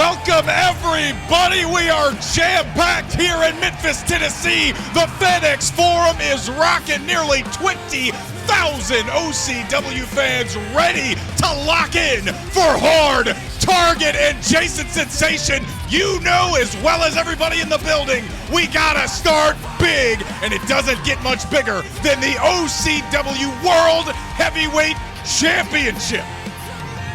Welcome, everybody. We are jam-packed here in Memphis, Tennessee. The FedEx Forum is rocking. Nearly 20,000 OCW fans ready to lock in for Hard Target. And Jason Sensation, you know as well as everybody in the building, we gotta start big, and it doesn't get much bigger than the OCW World Heavyweight Championship.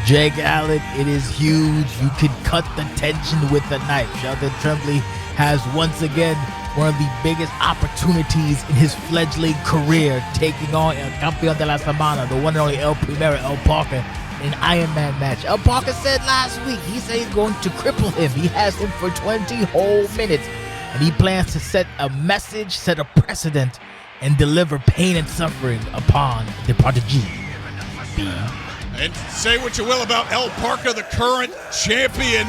Jake Allen, it is huge. You can cut the tension with a knife. Sheldon Tremblay has once again one of the biggest opportunities in his fledgling career, taking on El Campeón de la Semana, the one and only El Primero, El Parca, in an Ironman match. El Parca said last week, he said he's going to cripple him. He has him for 20 whole minutes, and he plans to set a message, set a precedent, and deliver pain and suffering upon the prodigy. And say what you will about El Parca, the current champion.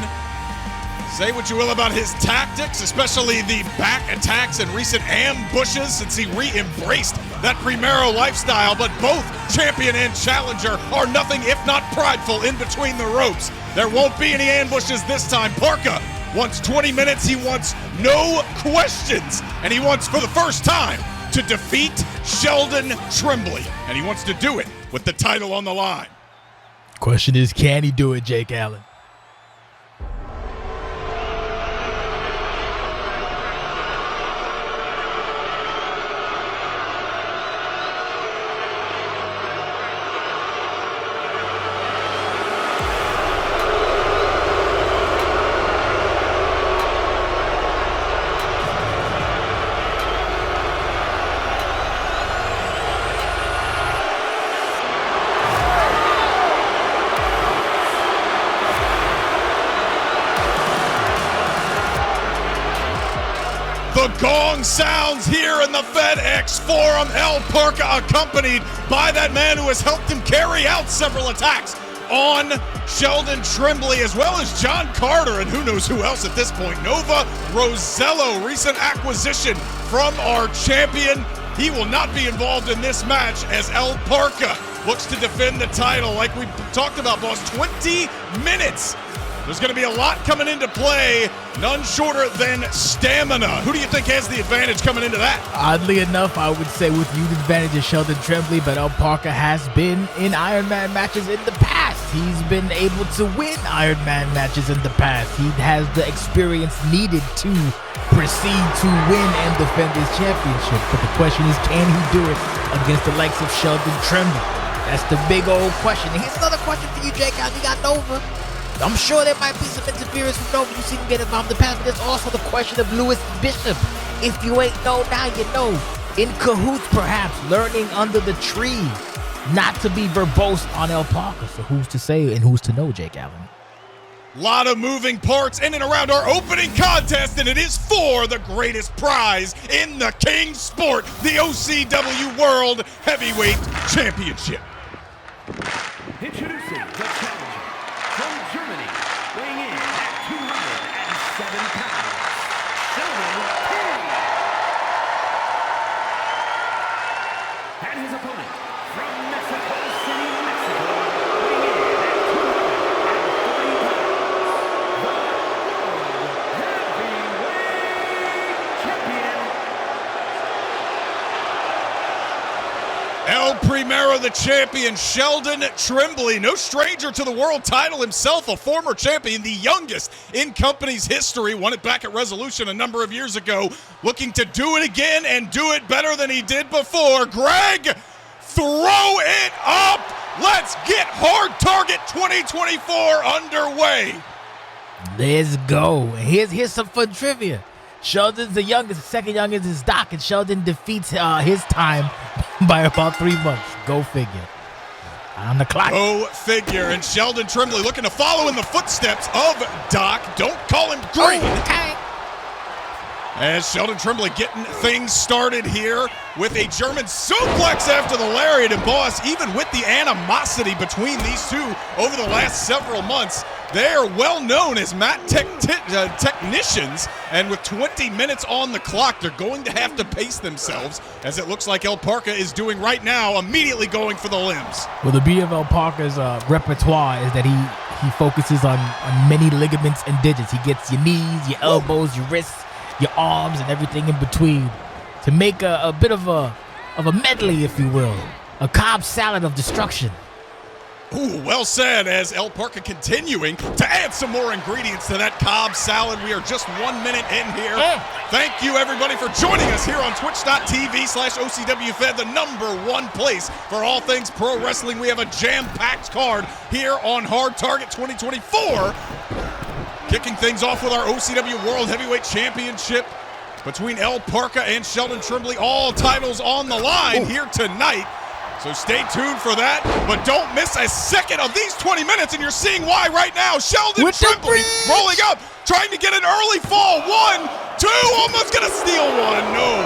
Say what you will about his tactics, especially the back attacks and recent ambushes since he re-embraced that Primero lifestyle. But both champion and challenger are nothing if not prideful in between the ropes. There won't be any ambushes this time. Parca wants 20 minutes. He wants no questions. And he wants, for the first time, to defeat Sheldon Tremblay. And he wants to do it with the title on the line. Question is, can he do it, Jake Allen? The gong sounds here in the FedEx Forum. El Parca accompanied by that man who has helped him carry out several attacks on Sheldon Tremblay, as well as John Carter, and who knows who else at this point. Nova Rosello, recent acquisition from our champion. He will not be involved in this match as El Parca looks to defend the title. Like we talked about, boss, 20 minutes. There's going to be a lot coming into play, none shorter than stamina. Who do you think has the advantage coming into that? Oddly enough, I would say with you, the advantage is Sheldon Tremblay, but El Parca has been in Ironman matches in the past. He's been able to win Ironman matches in the past. He has the experience needed to proceed to win and defend his championship. But the question is, can he do it against the likes of Sheldon Tremblay? That's the big old question. And here's another question for you, Jake. How you got Nova? I'm sure there might be some interference from Nova. You see him get involved in the past, but there's also the question of Lewis Bishop. If you ain't know, now you know. In cahoots, perhaps, learning under the tree not to be verbose on El Parca. So who's to say and who's to know, Jake Allen? A lot of moving parts in and around our opening contest, and it is for the greatest prize in the king sport, the OCW World Heavyweight Championship. Introducing the challenger. From Germany, weighing in at 207 pounds, Sheldon Tremblay. And his opponent, from Mexico City, Mexico, weighing in at 230 pounds, the World Heavyweight Champion. El Primero, the champion, Sheldon Tremblay, no stranger to the world title himself, a former champion, the youngest in company's history, won it back at Resolution a number of years ago, looking to do it again and do it better than he did before. Greg, throw it up! Let's get Hard Target 2024 underway. Let's go. Here's some fun trivia. Sheldon's the youngest, the second youngest is Doc, and Sheldon defeats his time by about 3 months. Go figure. On the clock. Go figure. And Sheldon Tremblay looking to follow in the footsteps of Doc. Don't call him green. Okay. As Sheldon Tremblay getting things started here with a German suplex after the lariat. And boss, even with the animosity between these two over the last several months, they are well known as mat technicians, and with 20 minutes on the clock, they're going to have to pace themselves, as it looks like El Parca is doing right now, immediately going for the limbs. Well, the beauty of El Parca's repertoire is that he focuses on many ligaments and digits. He gets your knees, your elbows, your wrists, your arms, and everything in between to make a bit of a medley, if you will, a Cobb salad of destruction. Ooh, well said, as El Parca continuing to add some more ingredients to that Cobb salad. We are just 1 minute in here. Thank you, everybody, for joining us here on twitch.tv/OCWFED, the #1 place for all things pro wrestling. We have a jam-packed card here on Hard Target 2024. Kicking things off with our OCW World Heavyweight Championship between El Parca and Sheldon Tremblay. All titles on the line here tonight. So stay tuned for that, but don't miss a second of these 20 minutes, and you're seeing why right now. Sheldon Tremblay rolling up, trying to get an early fall. 1, 2, almost gonna steal one. No.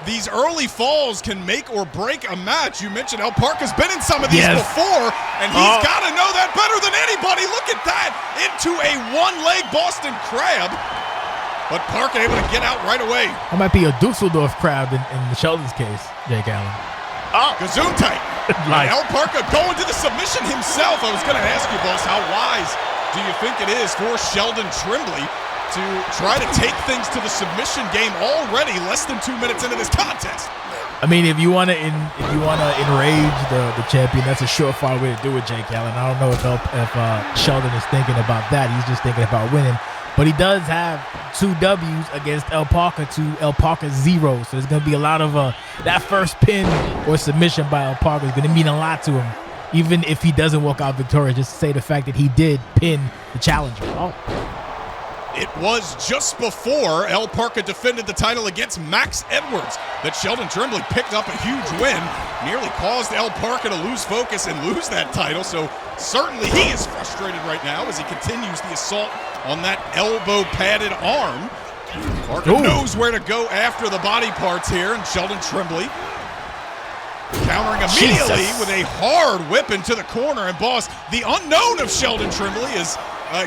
These early falls can make or break a match. You mentioned El Parca's been in some of these before, and he's got to know that better than anybody. Look at that, into a one-leg Boston Crab. But Parca able to get out right away. That might be a Dusseldorf crab in Sheldon's case, Jake Allen. Gesundheit. Nice. El Parca going to the submission himself. I was going to ask you, boss, how wise do you think it is for Sheldon Tremblay to try to take things to the submission game already less than 2 minutes into this contest? I mean, if you want to enrage the champion, that's a surefire way to do it, Jake Allen. I don't know if Sheldon is thinking about that. He's just thinking about winning. But he does have 2 W's against El Parca to El Parca's 0. So there's going to be a lot of that first pin or submission by El Parca is going to mean a lot to him. Even if he doesn't walk out victorious, just to say the fact that he did pin the challenger. It was just before El Parca defended the title against Max Edwards that Sheldon Tremblay picked up a huge win, nearly caused El Parca to lose focus and lose that title. So certainly he is frustrated right now as he continues the assault on that elbow-padded arm. Parca knows where to go after the body parts here, and Sheldon Tremblay countering immediately with a hard whip into the corner. And boss, the unknown of Sheldon Tremblay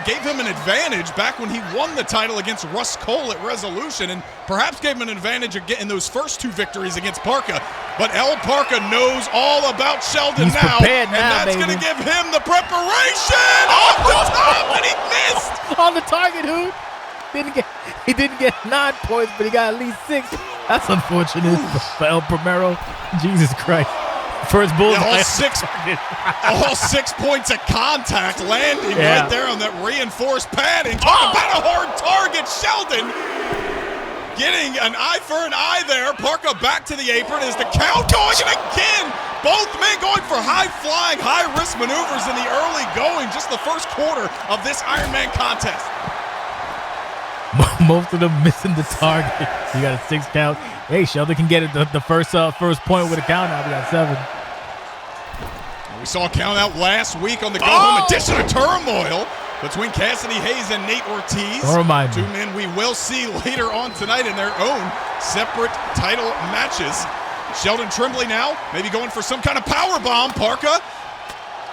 gave him an advantage back when he won the title against Russ Cole at Resolution, and perhaps gave him an advantage in those first 2 victories against Parca. But El Parca knows all about Sheldon now, and that's going to give him the preparation off the top, and he missed on the target. Who he didn't get 9 points, but he got at least 6. That's unfortunate for El Primero. Jesus Christ. First bullseye. All 6 points of contact landing right there on that reinforced padding. Talk about a hard target. Sheldon getting an eye for an eye there. Parca back to the apron. Is the count going? And again, both men going for high-flying, high-risk maneuvers in the early going. Just the first quarter of this Iron Man contest. Most of them missing the target. You got a 6 count. Hey, Sheldon can get it the first point with a count out. We got 7. We saw a count out last week on the go-home edition of Turmoil between Cassidy Hayes and Nate Ortiz. 2 men we will see later on tonight in their own separate title matches. Sheldon Tremblay now maybe going for some kind of power bomb. Parca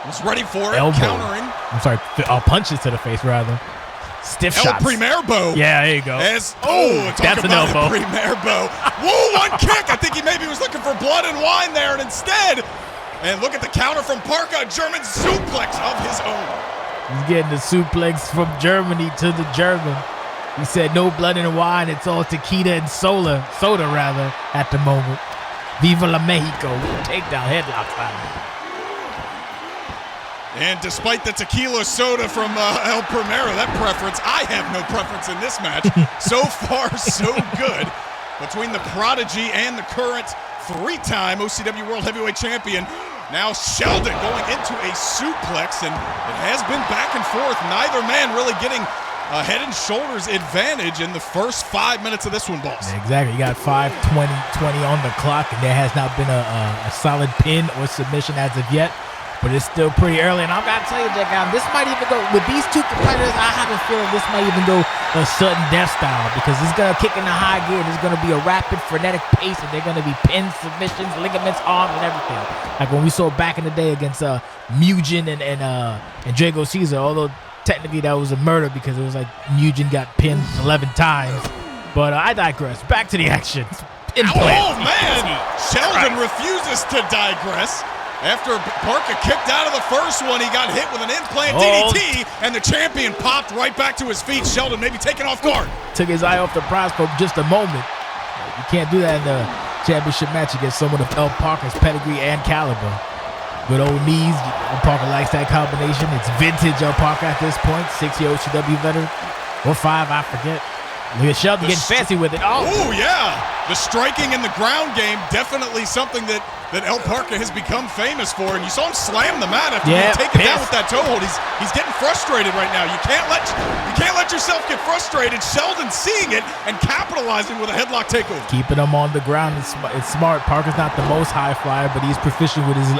was ready for it, countering. I'm sorry, punches to the face rather. Stiff shots. El Primerbo. Yeah, there you go. That's an elbow. Primerbo. Whoa, 1 kick. I think he maybe was looking for blood and wine there, and instead, and look at the counter from Parca, a German suplex of his own. He's getting the suplex from Germany to the German. He said no blood and wine, it's all tequila and soda rather, at the moment. Viva la Mexico. Takedown headlock time. And despite the tequila soda from El Primero, that preference, I have no preference in this match. So far, so good between the Prodigy and the current 3-time OCW World Heavyweight Champion. Now Sheldon going into a suplex, and it has been back and forth. Neither man really getting a head and shoulders advantage in the first 5 minutes of this one, boss. Exactly. You got 5:20 on the clock, and there has not been a solid pin or submission as of yet. But it's still pretty early, and I've got to tell you, Jack, this might even go, with these 2 competitors, I have a feeling this might even go a sudden death style, because it's going to kick in the high gear, and it's going to be a rapid, frenetic pace, and they're going to be pins, submissions, ligaments, arms, and everything. Like when we saw back in the day against Mugen and Drago Caesar, although technically that was a murder because it was like Mugen got pinned 11 times. But I digress. Back to the action. Oh, man! Sheldon refuses to digress. After Parca kicked out of the first one, he got hit with an implant DDT, and the champion popped right back to his feet. Sheldon maybe taken off guard. Took his eye off the prize for just a moment. You can't do that in the championship match against someone of El Parca's pedigree and caliber. Good old knees. El Parca likes that combination. It's vintage El Parca at this point. 6-year OCW veteran. Or 5, I forget. Look at Sheldon getting fancy with it. Oh, yeah. The striking in the ground game, definitely something that El Parca has become famous for. And you saw him slam the mat after being taken down with that toe hold. He's getting frustrated right now. You can't let yourself get frustrated. Sheldon seeing it and capitalizing with a headlock takeover. Keeping him on the ground is smart. Parker's not the most high flyer, but he's proficient with his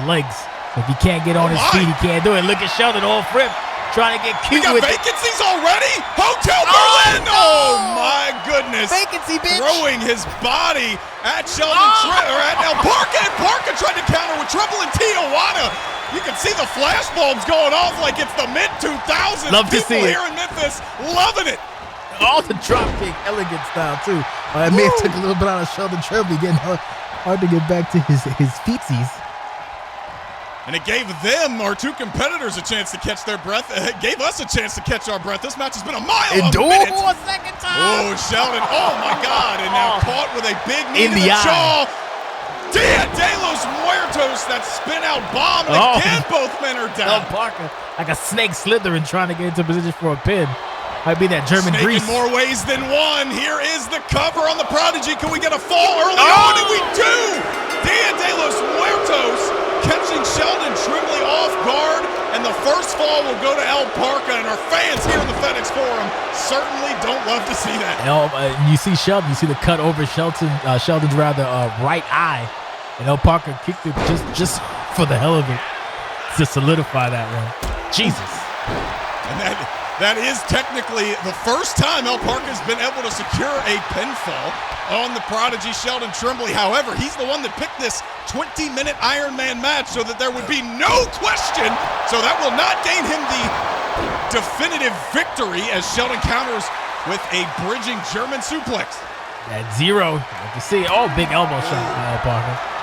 legs. If he can't get on his feet, he can't do it. Look at Sheldon all flip. Trying to get cute with vacancies already? Hotel Berlin! Oh my goodness. Vacancy, bitch. Throwing his body at Sheldon or at El Parca. And Parca tried to counter with trouble in Tijuana. You can see the flash bulbs going off like it's the mid-2000s. Love to see it. People here in Memphis loving it. All the dropkick elegant style, too. It may have took a little bit out of Sheldon Tremblay, getting hard to get back to his feetsies. And it gave them, our two competitors, a chance to catch their breath. It gave us a chance to catch our breath. This match has been a minute. A second time. Oh, Sheldon. Oh, my God. And now caught with a big knee to the jaw. Dia de los Muertos, that spin-out bomb. And again, both men are down. El Parca, like a snake slithering, trying to get into position for a pin. Might be that German Snake grease. in more ways than one. Here is the cover on the Prodigy. Can we get a fall early on? And we do. Dia de los Muertos catching Sheldon Tremblay off guard, and the first fall will go to El Parca, and our fans here in the FedEx Forum certainly don't love to see that. You see Sheldon, you see the cut over Sheldon's right eye, and El Parca kicked it just for the hell of it to solidify that one. Jesus. And that is technically the first time El Parca has been able to secure a pinfall on the Prodigy Sheldon Tremblay. However, he's the one that picked this 20-minute Ironman match so that there would be no question. So that will not gain him the definitive victory as Sheldon counters with a bridging German suplex. At 0, you can see, big elbow shot by El Parca.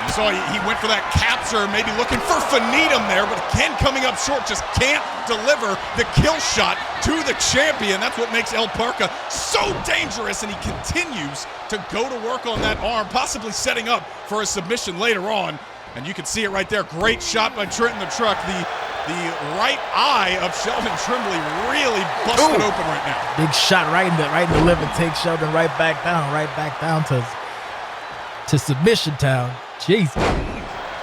You saw he went for that capture, maybe looking for Finitum there, but again coming up short, just can't deliver the kill shot to the champion. That's what makes El Parca so dangerous, and he continues to go to work on that arm, possibly setting up for a submission later on. And you can see it right there. Great shot by Trenton the Truck. The right eye of Sheldon Tremblay really busted open right now. Big shot right in the liver, takes Sheldon right back down to submission town. Jesus.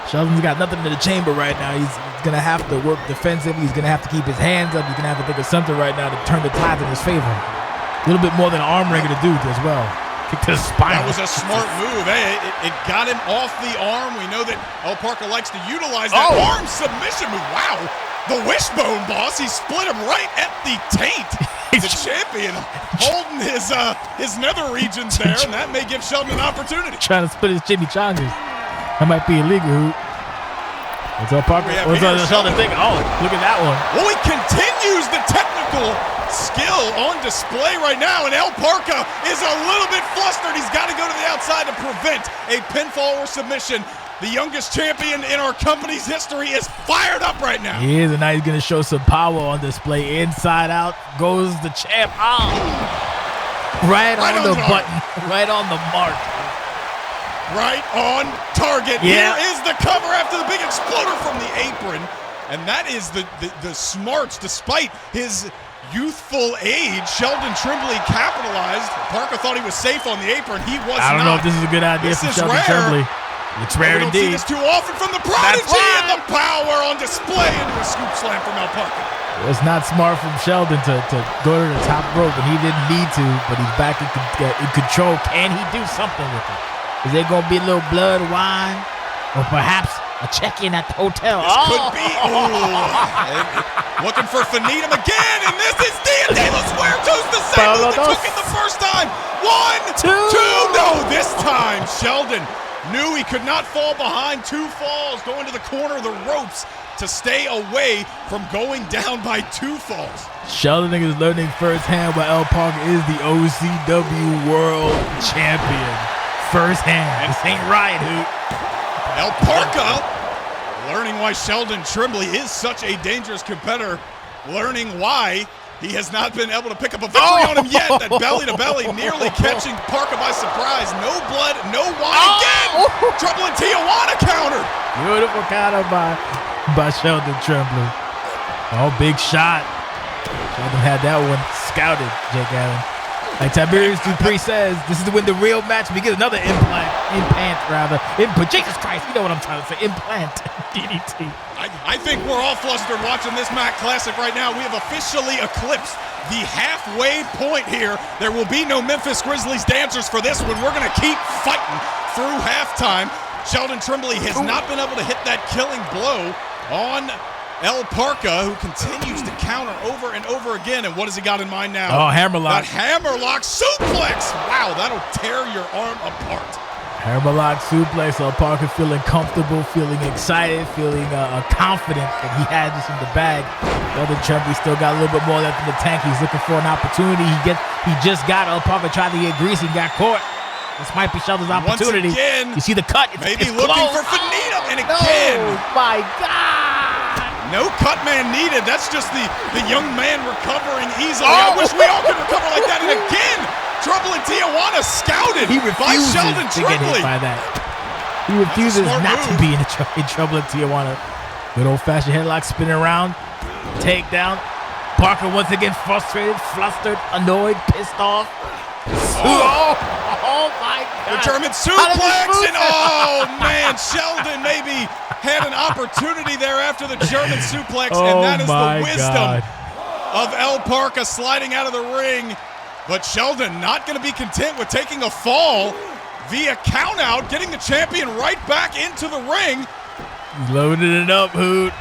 Sheldon's got nothing in the chamber right now. He's going to have to work defensively. He's going to have to keep his hands up. He's going to have to think of something right now to turn the tide in his favor. A little bit more than an arm wringer to do as well. Kick to the spine. That was a smart move. Hey, it got him off the arm. We know that El Parca likes to utilize that arm submission move. Wow. The wishbone, boss. He split him right at the taint. The champion holding his nether regions there, and that may give Sheldon an opportunity. Trying to split his chimichangas. That might be illegal. What's up, Parker? What's up, Sheldon thinking? Oh, look at that one. Well, he continues the technical skill on display right now, and El Parca is a little bit flustered. He's got to go to the outside to prevent a pinfall or submission. The youngest champion in our company's history is fired up right now. He is, and now he's going to show some power on display. Inside out goes the champ. Right on the button. Right on the mark. Right on target. Yeah. Here is the cover after the big exploder from the apron. And that is the smarts. Despite his youthful age, Sheldon Tremblay capitalized. Parca thought he was safe on the apron. He was not. I don't know if this is a good idea for Sheldon Tremblay. It's rare indeed. We don't see this too often from the Prodigy, and the power on display into a scoop slam from El Parca. Well, it's not smart from Sheldon to go to the top rope, and he didn't need to, but he's back in control. Can he do something with it? Is there going to be a little blood, wine, or perhaps a check-in at the hotel? This could be. Looking for Finitum again, and this is Dia de los Muertos, the same move that took it the first time. 1, 2. No, this time Sheldon knew he could not fall behind. 2 falls, going to the corner of the ropes to stay away from going down by 2 falls. Sheldon is learning firsthand why El Parca is the OCW World Champion. Firsthand. This ain't Riot, Hoot. El Parca, learning why Sheldon Tremblay is such a dangerous competitor, learning why he has not been able to pick up a victory on him yet. That belly-to-belly nearly catching Parca by surprise. No blood, no wine again. Trouble in Tijuana countered. Beautiful counter by Sheldon Tremblay. Oh, big shot. Sheldon had that one scouted, Jake Allen. Like Tiberius Dupree says, this is when the real match begins. Another implant, Jesus Christ, you know what I'm trying to say. Implant, DDT. I think we're all flustered watching this Mac Classic right now. We have officially eclipsed the halfway point here. There will be no Memphis Grizzlies dancers for this one. We're going to keep fighting through halftime. Sheldon Tremblay has not been able to hit that killing blow on El Parca, who continues to counter over and over again. And what has he got in mind now? Oh, hammerlock. That hammerlock suplex. Wow, that'll tear your arm apart. Hammerlock suplex. El Parca feeling comfortable, feeling excited, feeling confident that he had this in the bag. Sheldon Tremblay still got a little bit more left in the tank. He's looking for an opportunity. He just got El Parca tried to get greasy and got caught. This might be Sheldon's opportunity. Once again, you see the cut. Maybe looking for Finito. And again. Oh, my God. No cut man needed. That's just the young man recovering easily. I wish we all could recover like that. And again, trouble in Tijuana scouted by Sheldon to get hit Tremblay. by that. He refuses not to be in trouble in Tijuana. Good old-fashioned headlock, spinning around, takedown. Parca once again frustrated, flustered, annoyed, pissed off. Oh my God. The German suplex, and oh man, Sheldon maybe had an opportunity there after the German suplex, and that is the wisdom of El Parca sliding out of the ring. But Sheldon not going to be content with taking a fall via countout, getting the champion right back into the ring. Loading it up, Hoot.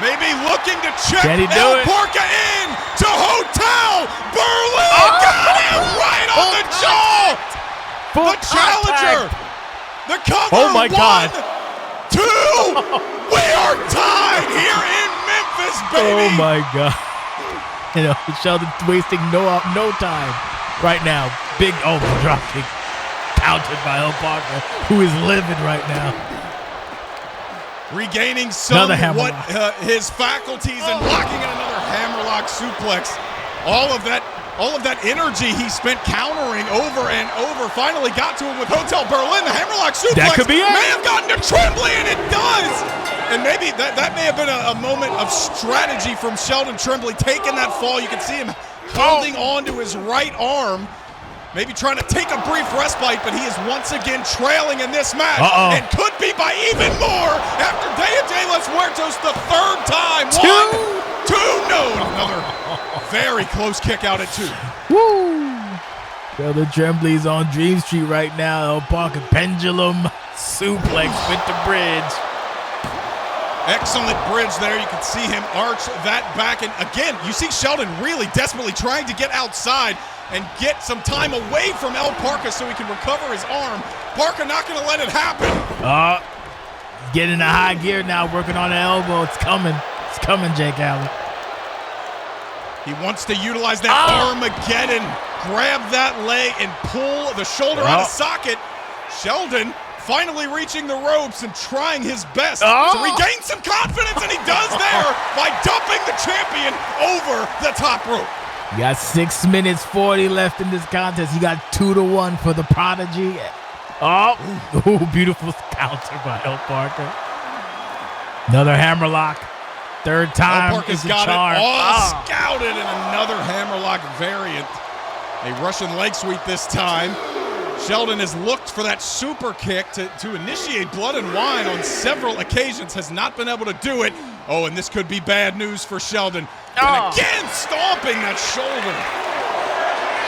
Maybe looking to check El Parca in to Hotel Berlin. Got him right on the jaw. The challenger. The cover. Oh my God. 1, 2. We are tied here in Memphis, baby. Oh my God. You know, Sheldon wasting no time right now. Big drop kick countered by El Parca, who is livid right now. Regaining his faculties and locking in another hammerlock suplex. All of that energy he spent countering over and over finally got to him with Hotel Berlin. The hammerlock suplex that could be it. may have gotten to Tremblay, and it does. And maybe that may have been a moment of strategy from Sheldon Tremblay, taking that fall. You can see him holding on to his right arm. Maybe trying to take a brief respite, but he is once again trailing in this match. And could be by even more after de los Muertos the third time. 1, 2, no. Another very close kick out at 2. Woo! Sheldon Tremblay's on Dream Street right now. El Parca pendulum suplex with the bridge. Excellent bridge there. You can see him arch that back. And again, you see Sheldon really desperately trying to get outside and get some time away from El Parca so he can recover his arm. Parca not going to let it happen. Getting into high gear now, working on the elbow. It's coming. It's coming, Jake Allen. He wants to utilize that Armageddon. Grab that leg and pull the shoulder out of socket. Sheldon finally reaching the ropes and trying his best to regain some confidence, and he does there by dumping the champion over the top rope. You got 6 minutes 40 left in this contest. You got 2-1 for the Prodigy. Beautiful counter by El Parca. Another hammerlock. Third time El Parca's is a got charm. it all scouted, and another hammerlock variant. A Russian leg sweep this time. Sheldon has looked for that super kick to initiate blood and wine on several occasions, has not been able to do it. And this could be bad news for Sheldon. And again, stomping that shoulder.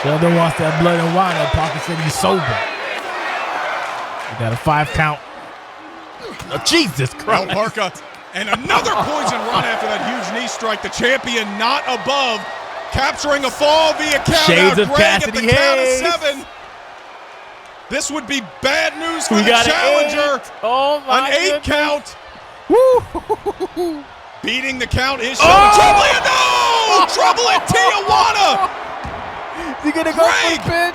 Sheldon wants that blood and wine. El Parca said he's sober. We got a 5 count. Jesus Christ. El Parca, and another poison run after that huge knee strike. The champion not above, capturing a fall via count. Shades of Greg Cassidy at the count Hayes. of 7. This would be bad news for the challenger. An 8 count. Woo! Beating the count is Sheldon Tremblay. No! Trouble in Tijuana. Is he gonna go for the pin?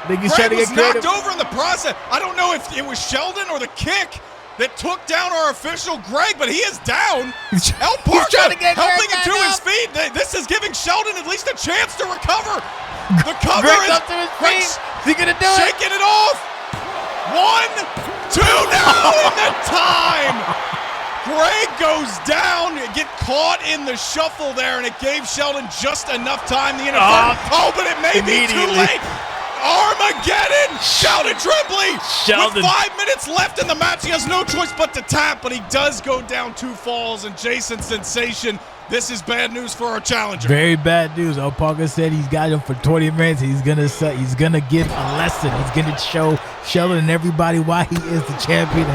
I think he's Greg trying to was get creative. knocked over in the process. I don't know if it was Sheldon or the kick that took down our official Greg, but he is down. El Parca trying to get helping Greg him to back his up. feet. This is giving Sheldon at least a chance to recover. The cover Greg's is up to his feet. Is he gonna do it? shaking it off. 1, 2, now in the time. Greg goes down, get caught in the shuffle there, and it gave Sheldon just enough time. The interference. But it may be too Immediately. late. Armageddon! Sheldon Tremblay! Sheldon. With 5 minutes left in the match, he has no choice but to tap, but he does go down 2 falls. And Jason Sensation, this is bad news for our challenger. Very bad news. Parca said he's got him for 20 minutes. He's gonna give a lesson. He's gonna show Sheldon and everybody why he is the champion.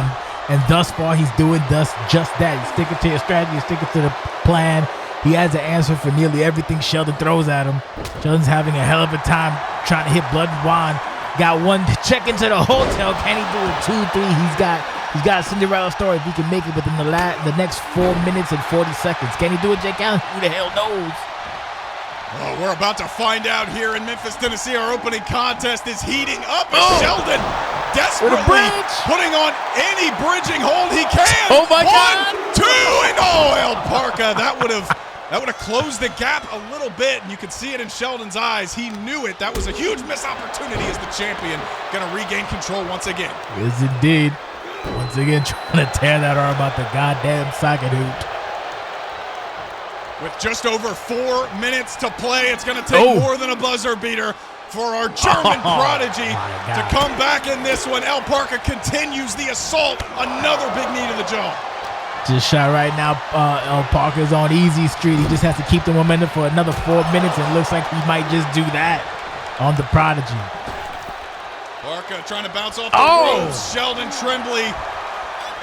And thus far, he's doing just that. He's sticking to his strategy. He's sticking to the plan. He has an answer for nearly everything Sheldon throws at him. Sheldon's having a hell of a time trying to hit Blood and Wine. Got one check into the hotel. Can he do it? 2, 3. He's got a Cinderella story if he can make it within the next 4 minutes and 40 seconds. Can he do it, Jake Allen? Who the hell knows? Oh, we're about to find out here in Memphis, Tennessee. Our opening contest is heating up as Sheldon desperately putting on any bridging hold he can. Oh my 1, God. 2, and El Parca. That would have closed the gap a little bit, and you could see it in Sheldon's eyes. He knew it. That was a huge missed opportunity as the champion. Going to regain control once again. Yes, indeed. Once again, trying to tear that arm out the goddamn socket hoot. With just over 4 minutes to play, it's going to take more than a buzzer beater for our German prodigy to come back in this one. El Parca continues the assault. Another big knee to the jaw. Just shot right now. El Parca's on easy street. He just has to keep the momentum for another 4 minutes, and it looks like he might just do that on the prodigy. Parca trying to bounce off the ropes. Sheldon Tremblay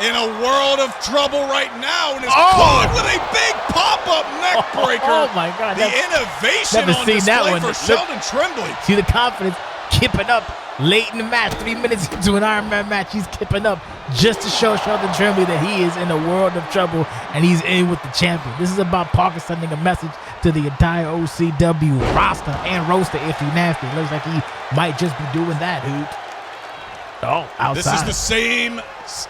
in a world of trouble right now and is caught with a big pop-up neck breaker. Oh my God. The innovation on display for Sheldon Tremblay. See the confidence kipping up late in the match. 3 minutes into an Ironman match, he's kipping up just to show Sheldon Tremblay that he is in a world of trouble and he's in with the champion. This is about Parca sending a message to the entire OCW roster and roster if he nasty. It looks like he might just be doing that, Hoot. Outside. This is the same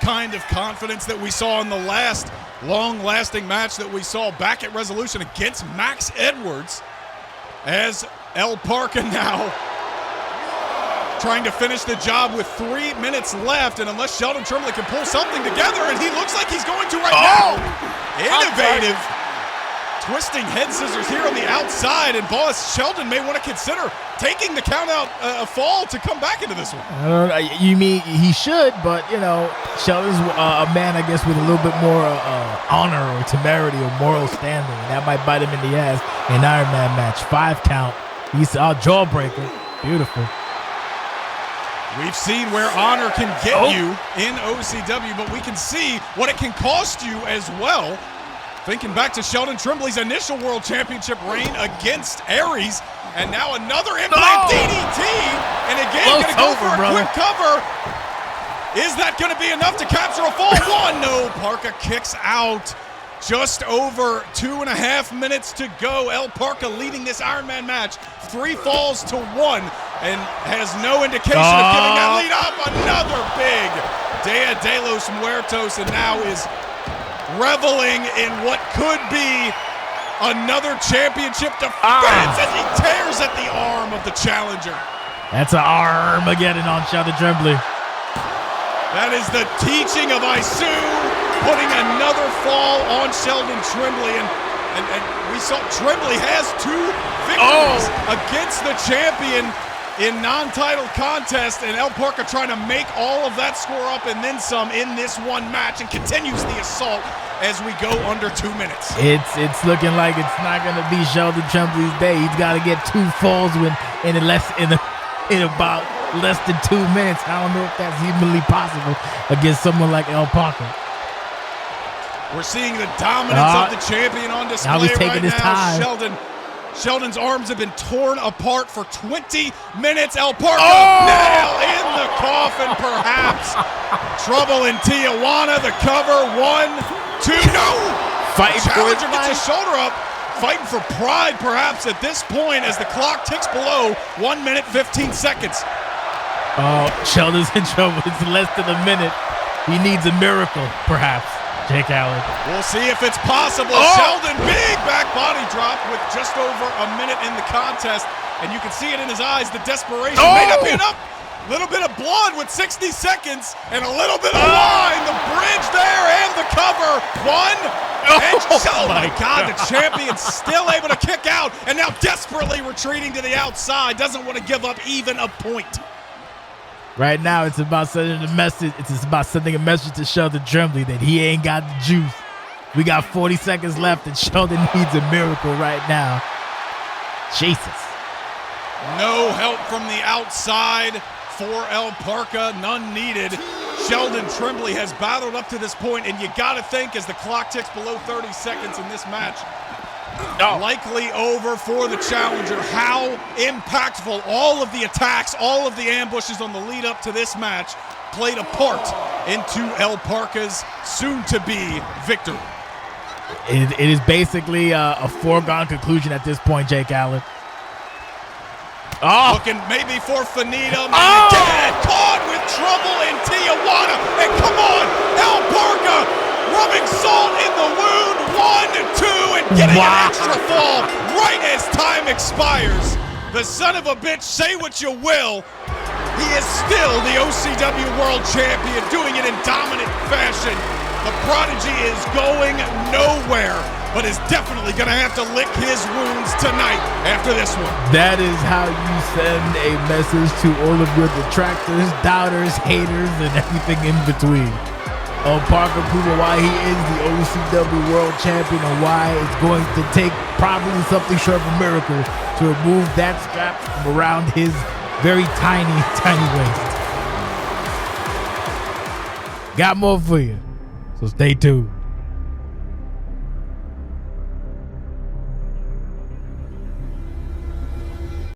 kind of confidence that we saw in the last long-lasting match that we saw back at Resolution against Max Edwards, as El Parca now trying to finish the job with 3 minutes left, and unless Sheldon Tremblay can pull something together, and he looks like he's going to right now. Innovative. Twisting head scissors here on the outside, and boss Sheldon may want to consider taking the count out a fall to come back into this one. You mean he should, but you know, Sheldon's a man, I guess, with a little bit more honor or temerity or moral standing. That might bite him in the ass in Ironman match. 5 count. He's a jawbreaker. Beautiful. We've seen where honor can get you in OCW, but we can see what it can cost you as well. Thinking back to Sheldon Tremblay's initial World Championship reign against Aries, and now another implant DDT, and again going to go for a quick cover. Is that going to be enough to capture a fall? 1, no, Parca kicks out. Just over 2.5 minutes to go. El Parca leading this Ironman match 3 falls to 1, and has no indication of giving that lead up. Another big Dia de los Muertos, and now is reveling in what could be another championship defense as he tears at the arm of the challenger. That's an Armageddon on Sheldon Tremblay. That is the teaching of Isu, putting another fall on Sheldon Tremblay, and we saw Tremblay has 2 victories against the champion in non-title contest, and El Parca trying to make all of that score up and then some in this one match, and continues the assault as we go under 2 minutes. It's looking like it's not going to be Sheldon Tremblay's day. He's got to get 2 falls in about less than 2 minutes. I don't know if that's humanly possible against someone like El Parca. We're seeing the dominance of the champion on display. Now he's taking his time. Sheldon's arms have been torn apart for 20 minutes. El Parca, nail in the coffin, perhaps. Trouble in Tijuana, the cover. 1, 2, no! Fighting Challenger gets his shoulder up. Fighting for pride, perhaps, at this point as the clock ticks below 1 minute, 15 seconds. Oh, Sheldon's in trouble. It's less than a minute. He needs a miracle, perhaps. Jake Allen. We'll see if it's possible. Sheldon, big back body drop with just over a minute in the contest. And you can see it in his eyes, the desperation. May not be enough. A little bit of blood with 60 seconds and a little bit of line. The bridge there and the cover. One. Oh my God, the champion's still able to kick out and now desperately retreating to the outside. Doesn't want to give up even a point. Right now, it's about sending a message. It's about sending a message to Sheldon Tremblay that he ain't got the juice. We got 40 seconds left, and Sheldon needs a miracle right now. Jesus. No help from the outside for El Parca. None needed. Sheldon Tremblay has battled up to this point, and you got to think as the clock ticks below 30 seconds in this match, likely over for the challenger. How impactful all of the attacks, all of the ambushes on the lead up to this match played a part into El Parca's soon-to-be victory. It is basically a foregone conclusion at this point, Jake Allen. Looking maybe for Finita. Again, caught with trouble in Tijuana. And come on, El Parca rubbing salt in the wound. 1, 2, and getting an extra fall right as time expires. The son of a bitch, say what you will, he is still the OCW World Champion, doing it in dominant fashion. The prodigy is going nowhere, but is definitely going to have to lick his wounds tonight after this one. That is how you send a message to all of your detractors, doubters, haters, and everything in between. Parca proving why he is the OCW World Champion and why it's going to take probably something short of a miracle to remove that strap from around his very tiny, tiny waist. Got more for you, so stay tuned.